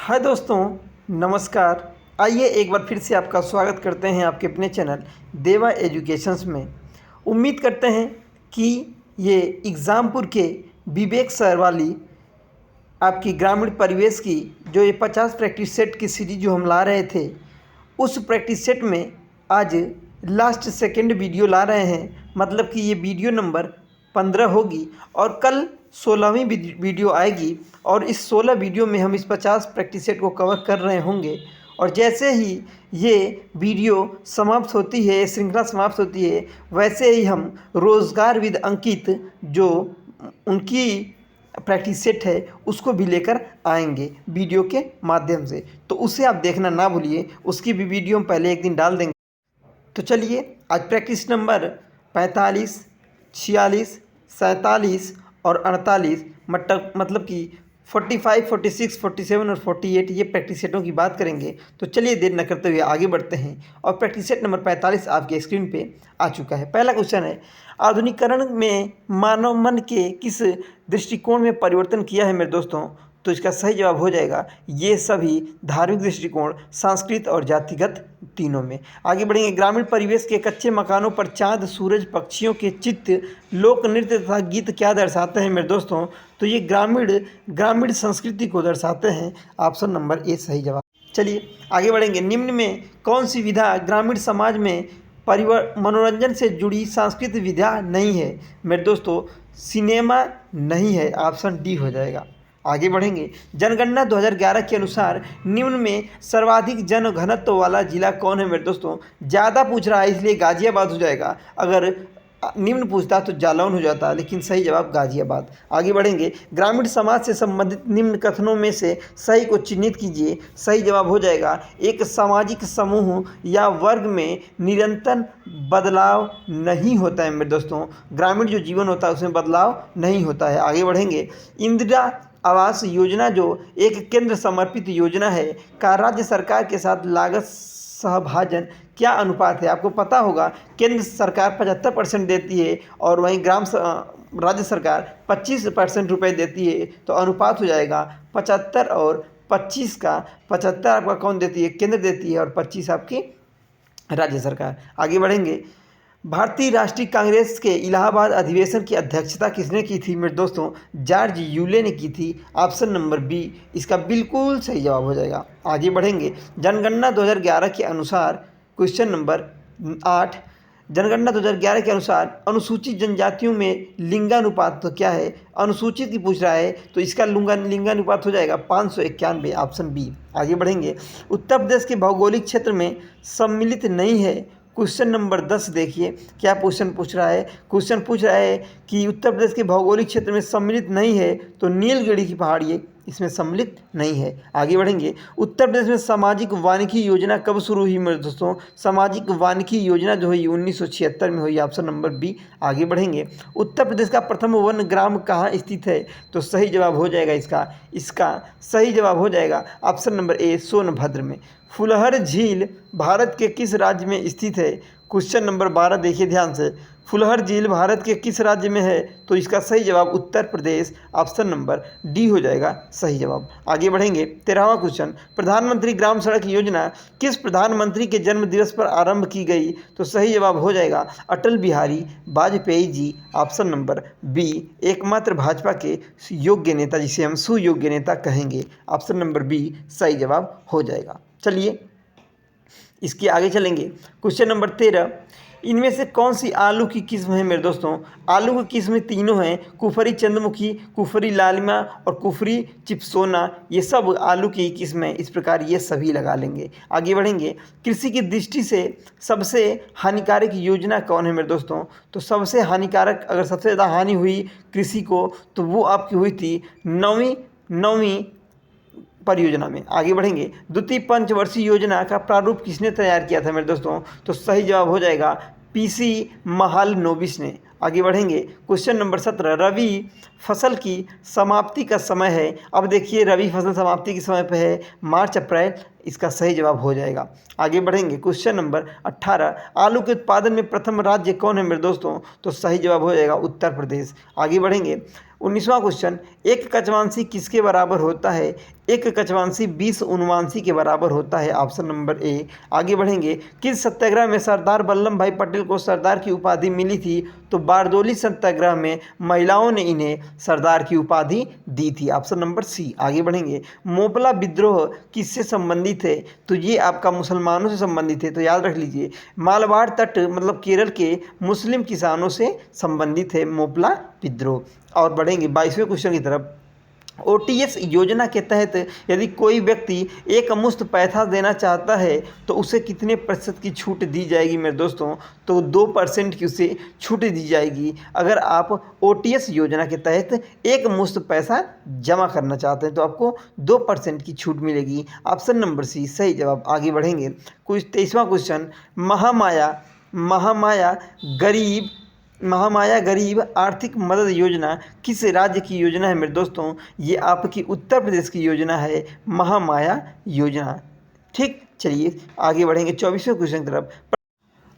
हाय दोस्तों, नमस्कार। आइए एक बार फिर से आपका स्वागत करते हैं आपके अपने चैनल देवा एजुकेशंस में। उम्मीद करते हैं कि ये एग्ज़ामपुर के विवेक सर वाली आपकी ग्रामीण परिवेश की जो ये 50 प्रैक्टिस सेट की सीरीज जो हम ला रहे थे, उस प्रैक्टिस सेट में आज लास्ट सेकंड वीडियो ला रहे हैं। मतलब कि ये वीडियो नंबर 15 होगी और कल 16वीं वीडियो आएगी और इस 16 वीडियो में हम इस 50 प्रैक्टिस सेट को कवर कर रहे होंगे। और जैसे ही ये वीडियो समाप्त होती है, श्रृंखला समाप्त होती है, वैसे ही हम रोज़गार विद अंकित जो उनकी प्रैक्टिस सेट है उसको भी लेकर आएंगे वीडियो के माध्यम से। तो उसे आप देखना ना भूलिए, उसकी भी वीडियो हम पहले एक दिन डाल देंगे। तो चलिए आज प्रैक्टिस नंबर 45, 46, 47 और 48 मतलब कि 45, 46, 47 और 48 ये प्रैक्टिस सेटों की बात करेंगे। तो चलिए देर न करते हुए आगे बढ़ते हैं और प्रैक्टिस सेट नंबर 45 आपके स्क्रीन पे आ चुका है। पहला क्वेश्चन है, आधुनिकीकरण में मानव मन के किस दृष्टिकोण में परिवर्तन किया है मेरे दोस्तों? तो इसका सही जवाब हो जाएगा ये सभी धार्मिक दृष्टिकोण, सांस्कृतिक और जातिगत तीनों में। आगे बढ़ेंगे, ग्रामीण परिवेश के कच्चे मकानों पर चाँद, सूरज, पक्षियों के चित्र, लोक नृत्य तथा गीत क्या दर्शाते हैं मेरे दोस्तों? तो ये ग्रामीण संस्कृति को दर्शाते हैं। ऑप्शन नंबर ए सही जवाब। चलिए आगे बढ़ेंगे, निम्न में कौन सी विधा ग्रामीण समाज में मनोरंजन से जुड़ी सांस्कृतिक विधा नहीं है मेरे दोस्तों? सिनेमा नहीं है, ऑप्शन डी हो जाएगा। आगे बढ़ेंगे, जनगणना 2011 के अनुसार निम्न में सर्वाधिक जनघनत्व वाला जिला कौन है मेरे दोस्तों? ज़्यादा पूछ रहा है इसलिए गाजियाबाद हो जाएगा, अगर निम्न पूछता तो जालौन हो जाता, लेकिन सही जवाब गाजियाबाद। आगे बढ़ेंगे, ग्रामीण समाज से संबंधित निम्न कथनों में से सही को चिन्हित कीजिए। सही जवाब हो जाएगा, एक सामाजिक समूह या वर्ग में निरंतर बदलाव नहीं होता है मेरे दोस्तों। ग्रामीण जो जीवन होता है उसमें बदलाव नहीं होता है। आगे बढ़ेंगे, इंदिरा आवास योजना जो एक केंद्र समर्पित योजना है का राज्य सरकार के साथ लागत सहभाजन क्या अनुपात है? आपको पता होगा केंद्र सरकार 75% देती है और वहीं राज्य सरकार 25% रुपये देती है, तो अनुपात हो जाएगा 75 और 25 का। 75 आपका कौन देती है? केंद्र देती है और 25 आपकी राज्य सरकार। आगे बढ़ेंगे, भारतीय राष्ट्रीय कांग्रेस के इलाहाबाद अधिवेशन की अध्यक्षता किसने की थी मेरे दोस्तों? जॉर्ज यूले ने की थी। ऑप्शन नंबर बी इसका बिल्कुल सही जवाब हो जाएगा। आगे बढ़ेंगे, जनगणना 2011 के अनुसार क्वेश्चन नंबर 8, जनगणना 2011 के अनुसार अनुसूचित जनजातियों में लिंगानुपात तो क्या है? अनुसूचित की पूछ रहा है तो इसका लिंगानुपात हो जाएगा 591, ऑप्शन बी। आगे बढ़ेंगे, उत्तर प्रदेश के भौगोलिक क्षेत्र में सम्मिलित नहीं है। क्वेश्चन नंबर 10 देखिए क्या क्वेश्चन पूछ रहा है। क्वेश्चन पूछ रहा है कि उत्तर प्रदेश के भौगोलिक क्षेत्र में सम्मिलित नहीं है, तो नीलगिरी की पहाड़ी इसमें सम्मिलित नहीं है। आगे बढ़ेंगे, उत्तर प्रदेश में सामाजिक वानिकी योजना कब शुरू हुई मेरे दोस्तों? सामाजिक वानिकी योजना जो हुई 1976 में हुई। Option number B. आगे बढ़ेंगे, उत्तर प्रदेश का प्रथम वन ग्राम कहाँ स्थित है? तो सही जवाब हो जाएगा इसका सही जवाब हो जाएगा ऑप्शन नंबर ए, सोनभद्र में। फुलहर झील भारत के किस राज्य में स्थित है? क्वेश्चन नंबर 12 देखिए ध्यान से, फुलहर झील भारत के किस राज्य में है? तो इसका सही जवाब Uttar Pradesh, option number D हो जाएगा सही जवाब। आगे बढ़ेंगे, 13वां क्वेश्चन, प्रधानमंत्री ग्राम सड़क योजना किस प्रधानमंत्री के जन्म दिवस पर आरंभ की गई? तो सही जवाब हो जाएगा Atal Bihari Vajpayee ji, option number B, एकमात्र भाजपा के योग्य नेता जिसे हम सुयोग्य नेता कहेंगे। ऑप्शन नंबर बी सही जवाब हो जाएगा। चलिए इसके आगे चलेंगे, क्वेश्चन नंबर 13, इनमें से कौन सी आलू की किस्म है मेरे दोस्तों? आलू की किस्में तीनों हैं, कुफरी चंद्रमुखी, कुफरी लालिमा और कुफरी चिपसोना। ये सब आलू की किस्में, इस प्रकार ये सभी लगा लेंगे। आगे बढ़ेंगे, कृषि की दृष्टि से सबसे हानिकारक योजना कौन है मेरे दोस्तों? तो सबसे हानिकारक, अगर सबसे ज़्यादा हानि हुई कृषि को तो वो आपकी हुई थी नौवीं परियोजना में। आगे बढ़ेंगे, द्वितीय पंचवर्षीय योजना का प्रारूप किसने तैयार किया था मेरे दोस्तों? तो सही जवाब हो जाएगा पीसी महालनोबिस ने। आगे बढ़ेंगे, क्वेश्चन नंबर 17, रवि फसल की समाप्ति का समय है। अब देखिए रवि फसल समाप्ति के समय पे है मार्च अप्रैल, इसका सही जवाब हो जाएगा। आगे बढ़ेंगे, क्वेश्चन नंबर 18, आलू के उत्पादन में प्रथम राज्य कौन है मेरे दोस्तों? तो सही जवाब हो जाएगा उत्तर प्रदेश। आगे बढ़ेंगे, 19वां क्वेश्चन, एक कचवांशी किसके बराबर होता है? एक कछवांशी 20 उनवांशी के बराबर होता है। Option number A. आगे बढ़ेंगे, किस सत्याग्रह में सरदार वल्लभ भाई पटेल को सरदार की उपाधि मिली थी? तो बारदोली सत्याग्रह में महिलाओं ने इन्हें सरदार की उपाधि दी थी। Option number C. आगे बढ़ेंगे, मोपला विद्रोह किससे संबंधित है? तो ये आपका मुसलमानों से संबंधित है, तो याद रख लीजिए मालवाड़ तट मतलब केरल के मुस्लिम किसानों से संबंधित है मोपला विद्रोह। और बढ़ेंगे 22वें क्वेश्चन की तरफ। ओटीएस योजना के तहत यदि कोई व्यक्ति एक मुश्त पैसा देना चाहता है तो उसे कितने प्रतिशत की छूट दी जाएगी मेरे दोस्तों? तो 2% की उसे छूट दी जाएगी अगर आप ओटीएस योजना के तहत एक मुश्त पैसा जमा करना चाहते हैं तो आपको 2% की छूट मिलेगी। ऑप्शन नंबर सी सही जवाब। आगे बढ़ेंगे, कुछ 23वां क्वेश्चन। महामाया गरीब आर्थिक मदद योजना किस राज्य की योजना है मेरे दोस्तों? ये आपकी उत्तर प्रदेश की योजना है महामाया योजना। ठीक, चलिए आगे बढ़ेंगे 24वें क्वेश्चन की तरफ।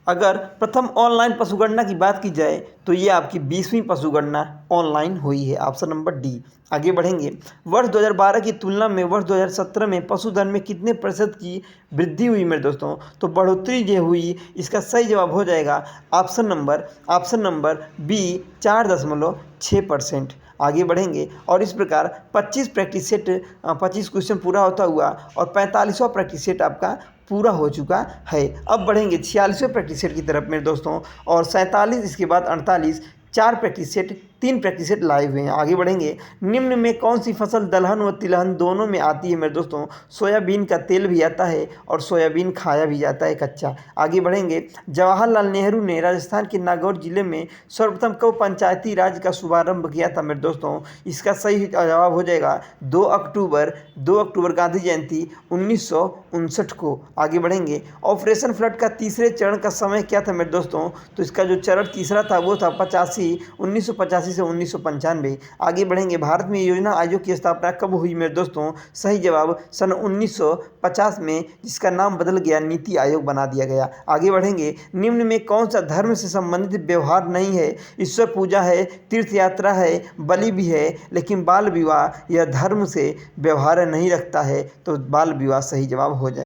अगर प्रथम ऑनलाइन पशुगणना की बात की जाए तो ये आपकी 20वीं पशुगणना ऑनलाइन हुई है। Option number D. आगे बढ़ेंगे, वर्ष 2012 की तुलना में वर्ष 2017 में पशुधन में कितने प्रतिशत की वृद्धि हुई मेरे दोस्तों? तो बढ़ोतरी जो हुई, इसका सही जवाब हो जाएगा ऑप्शन नंबर बी 4.6%। आगे बढ़ेंगे और इस प्रकार 25 प्रैक्टिस सेट 25 क्वेश्चन पूरा होता हुआ और 45वां प्रैक्टिस सेट आपका पूरा हो चुका है। अब बढ़ेंगे 46वें प्रैक्टिस सेट की तरफ मेरे दोस्तों और 47 इसके बाद 48 4 practice set 3 practice set live हुए हैं। आगे बढ़ेंगे, निम्न में कौन सी फसल दलहन व तिलहन दोनों में आती है मेरे दोस्तों? सोयाबीन का तेल भी आता है और सोयाबीन खाया भी जाता है कच्चा। आगे बढ़ेंगे, जवाहरलाल नेहरू ने राजस्थान के नागौर जिले में सर्वप्रथम कब पंचायती राज का शुभारंभ किया था मेरे दोस्तों? इसका सही जवाब हो जाएगा 2 अक्टूबर गांधी जयंती 1959 को। आगे बढ़ेंगे, ऑपरेशन फ्लड का तीसरे चरण का समय क्या था मेरे दोस्तों? तो इसका जो चरण तीसरा था वो था 1985 से 1995। आगे बढ़ेंगे, भारत में योजना आयोग की स्थापना कब हुई मेरे दोस्तों? सही जवाब सन 1950 में, जिसका नाम बदल गया नीति आयोग बना दिया गया। आगे बढ़ेंगे, निम्न में कौन सा धर्म से संबंधित व्यवहार नहीं है? ईश्वर पूजा है, तीर्थ यात्रा है, बलि भी है, लेकिन बाल विवाह यह धर्म से व्यवहार नहीं रखता है, तो बाल विवाह सही जवाब हो जाए।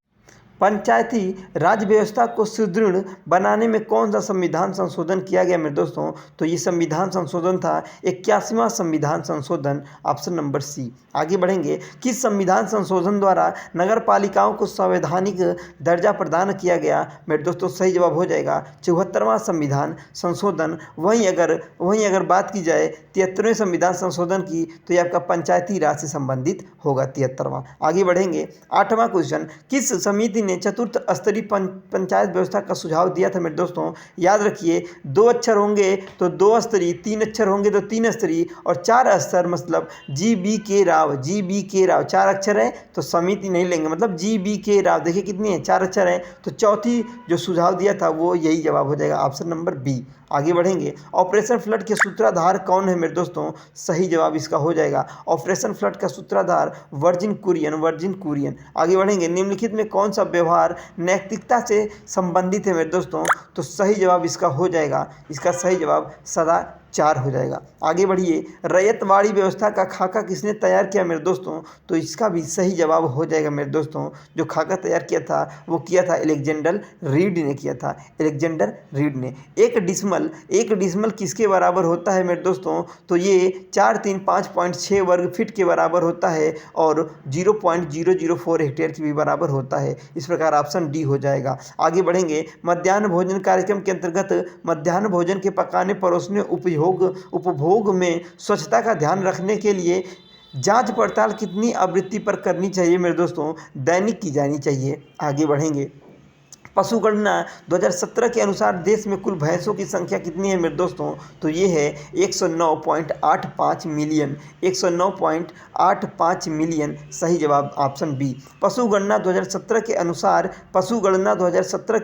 पंचायती राज व्यवस्था को सुदृढ़ बनाने में कौन सा संविधान संशोधन किया गया मेरे दोस्तों? तो ये संविधान संशोधन था 81वां संविधान संशोधन। Option number C. आगे बढ़ेंगे, किस संविधान संशोधन द्वारा नगर पालिकाओं को संवैधानिक दर्जा प्रदान किया गया मेरे दोस्तों? सही जवाब हो जाएगा 74वां संविधान संशोधन। वहीं अगर बात की जाए 73वें संविधान संशोधन की तो ये आपका पंचायती राज से संबंधित होगा 73वां। आगे बढ़ेंगे, 8वां क्वेश्चन, किस समिति ने चतुर्थ स्तरीय पंचायत व्यवस्था का सुझाव दिया था मेरे दोस्तों? याद रखिए 2 अक्षर होंगे तो 2 स्तरीय, 3 अक्षर होंगे तो 3 स्तरीय और 4 स्तर मतलब GBK राव 4 अक्षर है तो समिति नहीं लेंगे, मतलब GBK राव। देखिए कितनी है, 4 अक्षर है तो चौथी जो सुझाव दिया था वो यही जवाब हो जाएगा, ऑप्शन नंबर बी। आगे बढ़ेंगे, ऑपरेशन फ्लड के सूत्रधार कौन है मेरे दोस्तों? सही जवाब इसका हो जाएगा ऑपरेशन फ्लड का सूत्रधार वर्जिन कुरियन। आगे बढ़ेंगे, निम्नलिखित में कौन सा व्यवहार नैतिकता से संबंधित है मेरे दोस्तों? तो सही जवाब इसका हो जाएगा, इसका सही जवाब सदाचार हो जाएगा। आगे बढ़िए, रैयतवाड़ी व्यवस्था का खाका किसने तैयार किया मेरे दोस्तों? तो इसका भी सही जवाब हो जाएगा मेरे दोस्तों, जो खाका तैयार किया था वो किया था अलेक्जेंडर रीड ने किया था, अलेक्जेंडर रीड ने। एक डिसमल किसके बराबर होता है मेरे दोस्तों? तो ये 435.6 वर्ग फीट के बराबर होता है और 0.004 हेक्टेयर के भी बराबर होता है। इस प्रकार ऑप्शन डी हो जाएगा। आगे बढ़ेंगे, मध्याह्न भोजन कार्यक्रम के अंतर्गत मध्याह्न भोजन के पकाने परोसने उपभोग में स्वच्छता का ध्यान रखने के लिए जांच पड़ताल कितनी आवृत्ति पर करनी चाहिए मेरे दोस्तों? दैनिक की जानी चाहिए। आगे बढ़ेंगे, पशुगणना 2017 के अनुसार देश में कुल भैंसों की संख्या कितनी है मेरे दोस्तों? तो ये है 109.85 मिलियन, 109.85 मिलियन। सही जवाब ऑप्शन बी। पशुगणना 2017 के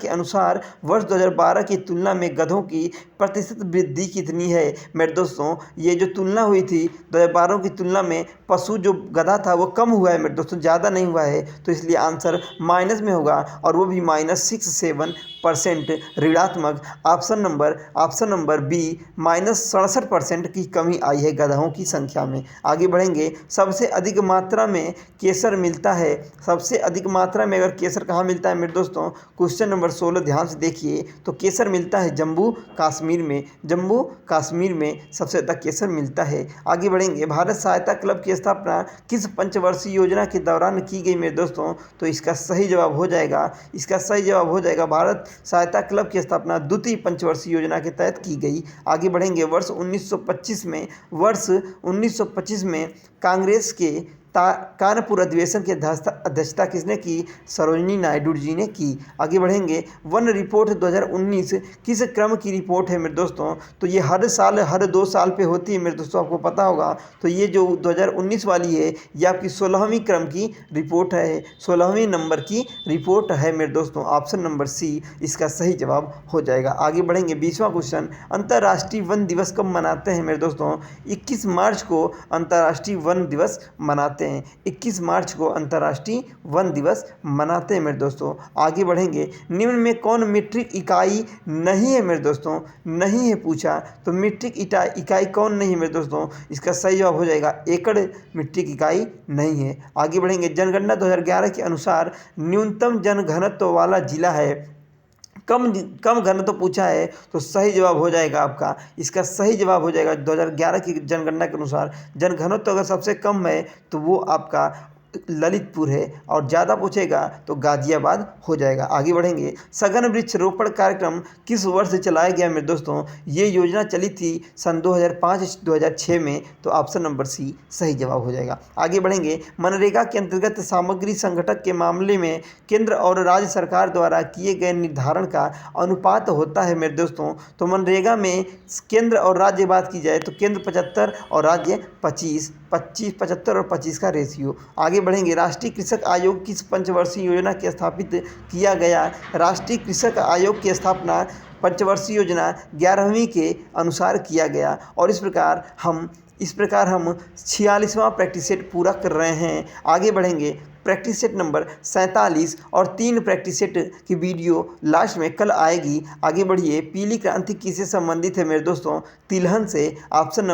अनुसार वर्ष 2012 की तुलना में गधों की प्रतिशत वृद्धि कितनी है मेरे दोस्तों? ये जो तुलना हुई थी 2012 की तुलना में पशु जो गधा था वो कम हुआ है मेरे दोस्तों, ज़्यादा नहीं हुआ है, तो इसलिए आंसर माइनस में होगा और वो भी -6 -67% ऋणात्मक। ऑप्शन नंबर बी -67% की कमी आई है गधों की संख्या में। आगे बढ़ेंगे, सबसे अधिक मात्रा में केसर मिलता है। सबसे अधिक मात्रा में अगर केसर कहाँ मिलता है मेरे दोस्तों, क्वेश्चन नंबर 16 ध्यान से देखिए, तो केसर मिलता है जम्मू कश्मीर में। जम्मू कश्मीर में सबसे ज़्यादा केसर मिलता है। आगे बढ़ेंगे, भारत सहायता क्लब की स्थापना किस पंचवर्षीय योजना के दौरान की गई मेरे दोस्तों, तो इसका सही जवाब हो जाएगा भारत सहायता क्लब की स्थापना द्वितीय पंचवर्षीय योजना के तहत की गई। आगे बढ़ेंगे, वर्ष 1925 में कांग्रेस के कानपुर अधिवेशन की अध्यक्षता किसने की, सरोजिनी नायडू जी ने की। आगे बढ़ेंगे, वन रिपोर्ट 2019 किस क्रम की रिपोर्ट है मेरे दोस्तों, तो ये हर साल हर 2 साल पे होती है मेरे दोस्तों, आपको पता होगा। तो ये जो 2019 वाली है ये आपकी 16वीं क्रम की रिपोर्ट है, 16वीं नंबर की रिपोर्ट है मेरे दोस्तों। ऑप्शन नंबर सी इसका सही जवाब हो जाएगा। आगे बढ़ेंगे, 20वां क्वेश्चन, अंतर्राष्ट्रीय वन दिवस कब मनाते हैं मेरे दोस्तों, 21 मार्च को अंतर्राष्ट्रीय वन दिवस मनाते हैं। 21 मार्च को अंतर्राष्ट्रीय वन दिवस मनाते हैं मेरे दोस्तों। आगे बढ़ेंगे, निम्न में कौन मीट्रिक इकाई नहीं है मेरे दोस्तों, नहीं है पूछा, तो मीट्रिक इकाई कौन नहीं है मेरे दोस्तों, इसका सही जवाब हो जाएगा एकड़ मीट्रिक इकाई नहीं है। आगे बढ़ेंगे, जनगणना 2011 के अनुसार न्यूनतम जनघनत्व वाला जिला है, कम घनत्व पूछा है, तो सही जवाब हो जाएगा आपका, इसका सही जवाब हो जाएगा 2011 की जनगणना के अनुसार जनघनत्व अगर सबसे कम है तो वो आपका ललितपुर है, और ज़्यादा पूछेगा तो गाजियाबाद हो जाएगा। आगे बढ़ेंगे, सघन वृक्षारोपण कार्यक्रम किस वर्ष चलाया गया मेरे दोस्तों, ये योजना चली थी सन 2005-2006 में, तो ऑप्शन नंबर सी सही जवाब हो जाएगा। आगे बढ़ेंगे, मनरेगा के अंतर्गत सामग्री संगठक के मामले में केंद्र और राज्य सरकार द्वारा किए गए निर्धारण का अनुपात होता है मेरे दोस्तों, तो मनरेगा में केंद्र और राज्य बात की जाए तो केंद्र 75 और राज्य 75 और 25 का रेशियो। आगे बढ़ेंगे, राष्ट्रीय कृषक आयोग किस पंचवर्षीय योजना के स्थापित किया गया, राष्ट्रीय कृषक आयोग की स्थापना पंचवर्षीय योजना 11वीं के अनुसार किया गया, और इस प्रकार हम 46वां प्रैक्टिस सेट पूरा कर रहे हैं। आगे बढ़ेंगे, प्रैक्टिस सेट नंबर 47 और 3 प्रैक्टिस सेट की वीडियो लास्ट में कल आएगी। आगे बढ़िए, पीली क्रांति किससे संबंधित है मेरे दोस्तों, तिलहन से। ऑप्शन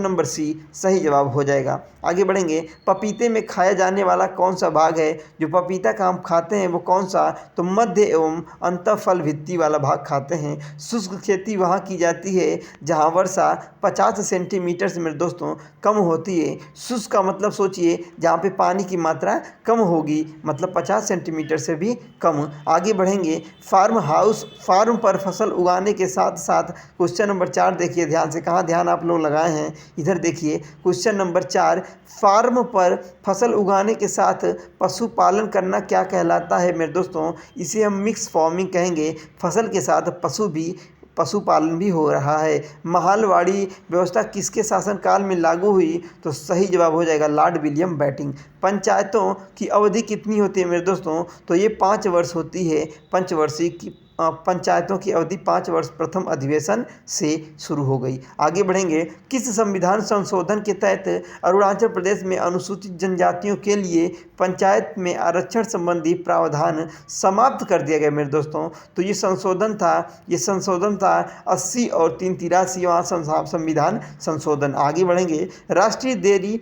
नंबर सी सही जवाब हो जाएगा। आगे बढ़ेंगे, पपीते में खाया जाने वाला कौन सा भाग है, जो पपीता का हम खाते हैं वो कौन सा, तो मध्य एवं अंतःफल भित्ति वाला भाग खाते हैं। शुष्क खेती वहाँ की जाती है जहाँ वर्षा 50 सेंटीमीटर से मेरे दोस्तों कम होती है। शुष्क का मतलब सोचिए जहाँ पे पानी की मात्रा कम होगी, मतलब 50 सेंटीमीटर से भी कम। आगे बढ़ेंगे, फार्म पर फसल उगाने के साथ साथ क्वेश्चन नंबर 4 देखिए ध्यान से, कहाँ ध्यान आप लोग लगाए हैं, इधर देखिए क्वेश्चन नंबर 4, फार्म पर फसल उगाने के साथ पशुपालन करना क्या कहलाता है मेरे दोस्तों, इसे हम मिक्स फार्मिंग कहेंगे। फसल के साथ पशुपालन भी हो रहा है। महलवाड़ी व्यवस्था किसके शासनकाल में लागू हुई, तो सही जवाब हो जाएगा लॉर्ड विलियम बेंटिंक। पंचायतों की अवधि कितनी होती है मेरे दोस्तों, तो ये 5 वर्ष होती है। पंचवर्षीय की पंचायतों की अवधि 5 वर्ष प्रथम अधिवेशन से शुरू हो गई। आगे बढ़ेंगे, किस संविधान संशोधन के तहत अरुणाचल प्रदेश में अनुसूचित जनजातियों के लिए पंचायत में आरक्षण संबंधी प्रावधान समाप्त कर दिया गया मेरे दोस्तों, तो ये संशोधन था 80 और 383वां संविधान संशोधन। आगे बढ़ेंगे, राष्ट्रीय डेयरी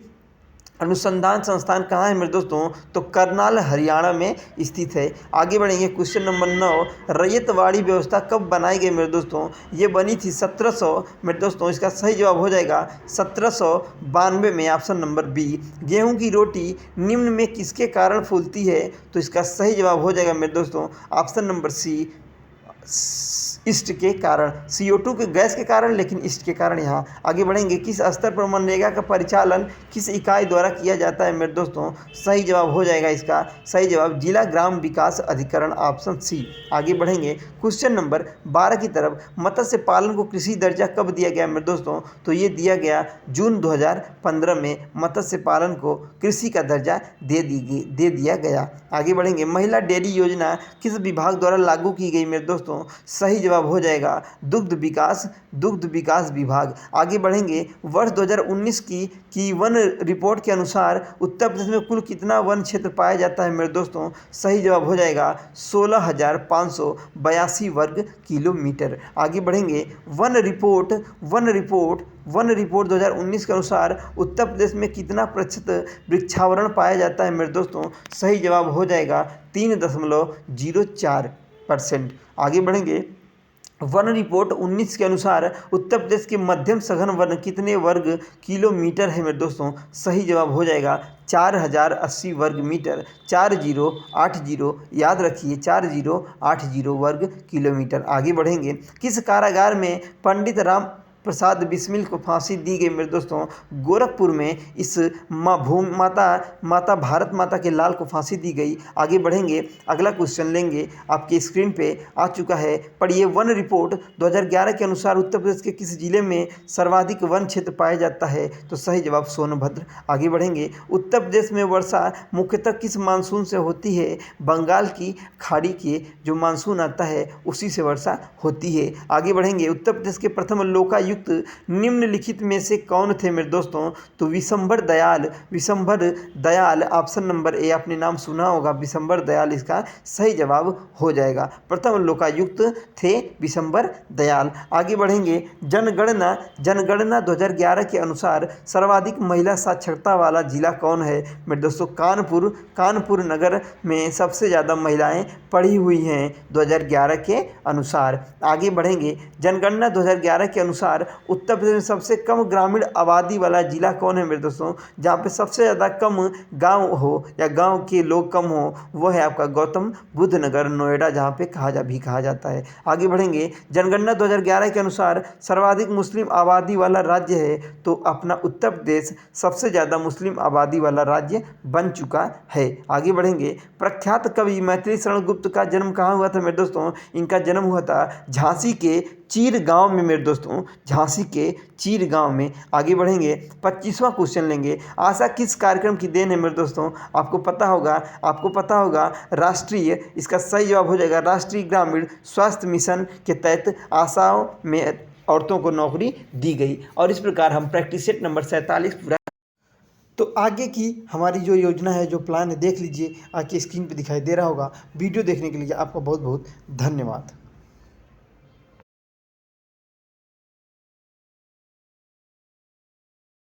अनुसंधान संस्थान कहाँ है मेरे दोस्तों, तो करनाल हरियाणा में स्थित है। आगे बढ़ेंगे, क्वेश्चन नंबर 9, रैयतवाड़ी व्यवस्था कब बनाई गई मेरे दोस्तों, ये बनी थी 1700 मेरे दोस्तों, इसका सही जवाब हो जाएगा 1792 में। Option number B. गेहूं की रोटी निम्न में किसके कारण फूलती है, तो इसका सही जवाब हो जाएगा मेरे दोस्तों ऑप्शन नंबर सी, ईस्ट के कारण, CO2 के गैस के कारण, लेकिन ईस्ट के कारण। यहाँ आगे बढ़ेंगे, किस स्तर पर मनरेगा का परिचालन किस इकाई द्वारा किया जाता है मेरे दोस्तों, सही जवाब हो जाएगा इसका सही जवाब जिला ग्राम विकास अधिकरण, ऑप्शन सी। आगे बढ़ेंगे, क्वेश्चन नंबर 12 की तरफ, मत्स्य पालन को कृषि दर्जा कब दिया गया मेरे दोस्तों, तो ये दिया गया जून 2015 में मत्स्य पालन को कृषि का दर्जा दे दिया गया। आगे बढ़ेंगे, महिला डेयरी योजना किस विभाग द्वारा लागू की गई मेरे दोस्तों, दोस्तों सही जवाब हो जाएगा दुग्ध विकास विभाग। आगे बढ़ेंगे, वर्ष 2019 की वन रिपोर्ट के अनुसार उत्तर प्रदेश में कुल कितना वन क्षेत्र पाया जाता है मेरे दोस्तों? सही जवाब हो जाएगा 16,582 वर्ग किलोमीटर। आगे बढ़ेंगे, वन रिपोर्ट 2019 के अनुसार उत्तर प्रदेश में कितना प्रतिशत वृक्षावरण पाया जाता है मेरे दोस्तों? सही जवाब हो जाएगा 3.04%। आगे बढ़ेंगे, वन रिपोर्ट 19 के अनुसार उत्तर प्रदेश के मध्यम सघन वन कितने वर्ग किलोमीटर है मेरे दोस्तों? सही जवाब हो जाएगा 4080 वर्ग मीटर, 4080, याद रखिए 4080 वर्ग किलोमीटर। आगे बढ़ेंगे, किस कारागार में पंडित राम प्रसाद बिस्मिल को फांसी दी गई मेरे दोस्तों? गोरखपुर में इस माता भारत माता के लाल को फांसी दी गई। आगे बढ़ेंगे, अगला क्वेश्चन लेंगे, आपकी स्क्रीन पे आ चुका है, पढ़िए। वन रिपोर्ट 2011 के अनुसार उत्तर प्रदेश के किस जिले में सर्वाधिक वन क्षेत्र पाया जाता है? तो सही जवाब सोनभद्र। आगे बढ़ेंगे, उत्तर प्रदेश में वर्षा मुख्यतः किस मानसून से होती है? बंगाल की खाड़ी के जो मानसून आता है उसी से वर्षा होती है। आगे बढ़ेंगे, उत्तर प्रदेश के प्रथम लोकायुक्त निम्नलिखित में से कौन थे मेरे दोस्तों? तो Vishambhar Dayal, option number A, आपने नाम सुना होगा, विशंभर दयाल इसका सही जवाब हो जाएगा। प्रथम लोकायुक्त थे विशंभर दयाल। आगे बढ़ेंगे, जनगणना 2011 के अनुसार सर्वाधिक महिला साक्षरता वाला जिला कौन है मेरे दोस्तों? कानपुर नगर में सबसे ज़्यादा महिलाएं पढ़ी हुई हैं 2011 के अनुसार। आगे बढ़ेंगे, जनगणना 2011 के अनुसार उत्तर प्रदेश में सबसे कम ग्रामीण आबादी वाला जिला कौन है मेरे दोस्तों? जहाँ पे सबसे ज़्यादा कम गांव हो या गांव के लोग कम हो वो है आपका गौतम बुद्ध नगर, नोएडा, जहाँ पे कहा जाता है। आगे बढ़ेंगे, जनगणना 2011 के अनुसार सर्वाधिक मुस्लिम आबादी वाला राज्य है, तो अपना उत्तर प्रदेश सबसे ज़्यादा मुस्लिम आबादी वाला राज्य बन चुका है। आगे बढ़ेंगे, प्रख्यात कवि मैथिली शरण गुप्त का जन्म कहाँ हुआ था मेरे दोस्तों? इनका जन्म हुआ था झांसी के चीर गांव में मेरे दोस्तों, झांसी के चीर गांव में। आगे बढ़ेंगे, 25वां क्वेश्चन लेंगे, आशा किस कार्यक्रम की देन है मेरे दोस्तों? आपको पता होगा राष्ट्रीय, इसका सही जवाब हो जाएगा राष्ट्रीय ग्रामीण स्वास्थ्य मिशन के तहत आशाओं में औरतों को नौकरी दी गई। और इस प्रकार हम प्रैक्टिस सेट नंबर 47 पूरा। तो आगे की हमारी जो योजना है, जो प्लान है, देख लीजिए, आपकी स्क्रीन पे दिखाई दे रहा होगा। वीडियो देखने के लिए आपका बहुत बहुत धन्यवाद।